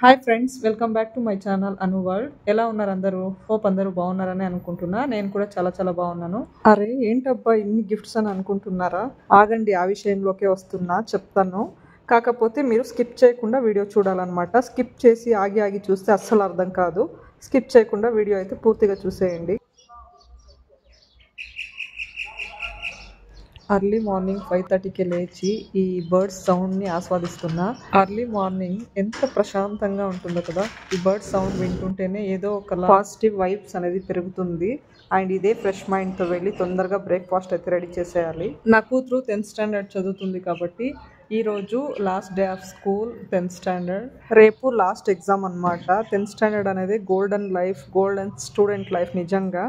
Hi friends, welcome back to my channel Anu world. ఎలా ఉన్నారు అందరూ? హోప్ అందరూ బాగున్నారని అనుకుంటున్నా. నేను కూడా చాలా చాలా బాగున్నాను. అరే ఏంటబ్బా ఇన్ని గిఫ్ట్స్ అని అనుకుంటున్నారా? ఆగండి, ఆ విషయంలోకే వస్తున్నా, చెప్తాను. కాకపోతే మీరు స్కిప్ చేయకుండా వీడియో చూడాలన్నమాట. స్కిప్ చేసి ఆగి ఆగి చూస్తే అస్సలు అర్థం కాదు. స్కిప్ చేయకుండా వీడియో అయితే పూర్తిగా చూసేయండి. అర్లీ మార్నింగ్ 5:30కి లేచి ఈ బర్డ్స్ సౌండ్ని ఆస్వాదిస్తున్నా. అర్లీ మార్నింగ్ ఎంత ప్రశాంతంగా ఉంటుందో కదా. ఈ బర్డ్స్ సౌండ్ వింటుంటేనే ఏదో ఒక పాజిటివ్ వైబ్స్ అనేది పెరుగుతుంది. అండ్ ఇదే ఫ్రెష్ మైండ్తో వెళ్ళి తొందరగా బ్రేక్ఫాస్ట్ అయితే రెడీ చేసేయాలి. నా కూతురు 10th స్టాండర్డ్ చదువుతుంది కాబట్టి ఈరోజు last day of school 10th standard. రేపు లాస్ట్ ఎగ్జామ్ అనమాట. 10th స్టాండర్డ్ అనేది golden life, golden student life. నిజంగా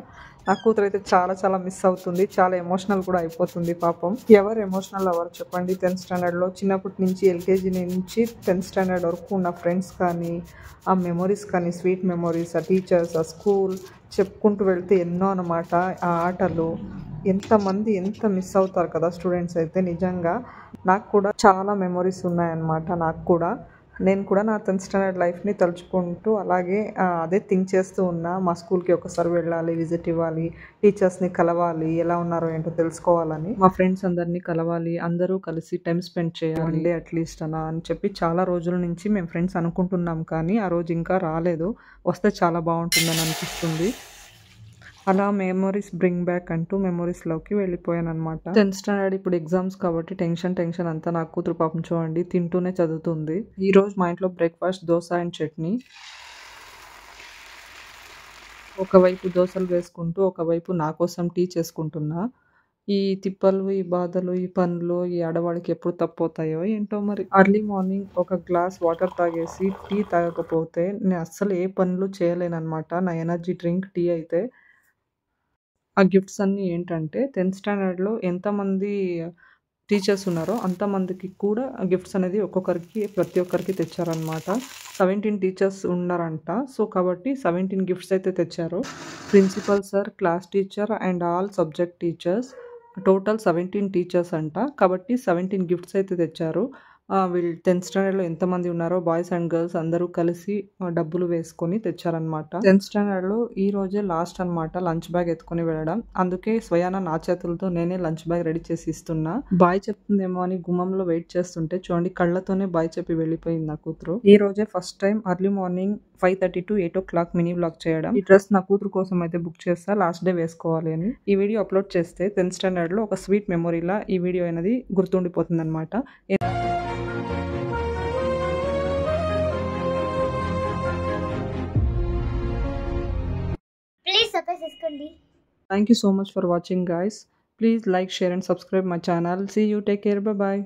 నా కూతురు అయితే చాలా చాలా మిస్ అవుతుంది. చాలా ఎమోషనల్ కూడా అయిపోతుంది పాపం. ఎవరు ఎమోషనల్ అవ్వరు చెప్పండి? 10th స్టాండర్డ్లో చిన్నప్పటి నుంచి ఎల్కేజీ నుంచి 10th స్టాండర్డ్ వరకు ఉన్న ఫ్రెండ్స్ కానీ, ఆ మెమొరీస్ కానీ, స్వీట్ మెమొరీస్, ఆ టీచర్స్, ఆ స్కూల్ చెప్పుకుంటూ వెళ్తే ఎన్నో అనమాట. ఆ ఆటలు, ఎంతమంది ఎంత మిస్ అవుతారు కదా స్టూడెంట్స్ అయితే. నిజంగా నాకు కూడా చాలా మెమొరీస్ ఉన్నాయన్నమాట. నేను కూడా నా 10th స్టాండర్డ్ లైఫ్ని తలుచుకుంటూ అలాగే అదే థింక్ చేస్తూ ఉన్నా. మా స్కూల్కి ఒకసారి వెళ్ళాలి, విజిట్ ఇవ్వాలి, టీచర్స్ని కలవాలి, ఎలా ఉన్నారో ఏంటో తెలుసుకోవాలని, మా ఫ్రెండ్స్ అందరినీ కలవాలి, అందరూ కలిసి టైం స్పెండ్ చేయాలి అట్లీస్ట్ అని చెప్పి చాలా రోజుల నుంచి మేము ఫ్రెండ్స్ అనుకుంటున్నాం. కానీ ఆ రోజు ఇంకా రాలేదు. వస్తే చాలా బాగుంటుందని అనిపిస్తుంది. అలా మెమొరీస్ బ్రింగ్ బ్యాక్ అంటూ మెమొరీస్లోకి వెళ్ళిపోయాను అనమాట. 10th స్టాండర్డ్ ఇప్పుడు ఎగ్జామ్స్ కాబట్టి టెన్షన్ అంతా. నా కూతురు పాపం చూడండి తింటూనే చదువుతుంది. ఈరోజు మా ఇంట్లో బ్రేక్ఫాస్ట్ దోశ అండ్ చట్నీ. ఒకవైపు దోశలు వేసుకుంటూ ఒకవైపు నా కోసం టీ చేసుకుంటున్నా. ఈ తిప్పలు, ఈ బాధలు, ఈ పనులు ఈ ఆడవాళ్ళకి ఎప్పుడు తప్పవుతాయో ఏంటో మరి. అర్లీ మార్నింగ్ ఒక గ్లాస్ వాటర్ తాగేసి టీ తాగకపోతే నేను అస్సలు ఏ పనులు చేయలేనమాట. నా ఎనర్జీ డ్రింక్ టీ అయితే. ఆ గిఫ్ట్స్ అన్నీ ఏంటంటే 10th స్టాండర్డ్లో ఎంతమంది టీచర్స్ ఉన్నారో అంతమందికి కూడా గిఫ్ట్స్ అనేది ప్రతి ఒక్కరికి తెచ్చారనమాట. 17 టీచర్స్ ఉన్నారంట. సో కాబట్టి 17 గిఫ్ట్స్ అయితే తెచ్చారు. Principal sir, class teacher and all subject teachers, total 17 teachers అంట. కాబట్టి 17 గిఫ్ట్స్ అయితే తెచ్చారు. వీళ్ళు 10th స్టాండర్డ్లో ఎంతమంది ఉన్నారో బాయ్స్ అండ్ గర్ల్స్ అందరూ కలిసి డబ్బులు వేసుకొని తెచ్చారనమాట. 10th స్టాండర్డ్లో ఈ రోజే లాస్ట్ అనమాట లంచ్ బ్యాగ్ ఎత్తుకొని వెళ్ళడం. అందుకే స్వయాన నా చేతులతో నేనే లంచ్ బ్యాగ్ రెడీ చేసి ఇస్తున్నా. బాయ్ చెప్తుందేమో అని గుమ్మంలో వెయిట్ చేస్తుంటే చూడండి కళ్ళతోనే బాయ్ చెప్పి వెళ్ళిపోయింది నా కూతురు. ఈ రోజే first time early morning 5:30 to 8 o'clock mini vlog చేయడం. ఈ డ్రెస్ నా కూతురు కోసం అయితే బుక్ చేస్తా, లాస్ట్ డే వేసుకోవాలి అని. ఈ వీడియో అప్లోడ్ చేస్తే 10th స్టాండర్డ్లో ఒక స్వీట్ మెమొరీలా ఈ వీడియో అనేది గుర్తుండిపోతుంది అనమాట. Please subscribe చేసుకోండి. Thank you so much for watching guys. Please like, share and subscribe my channel. See you. Take care. Bye bye.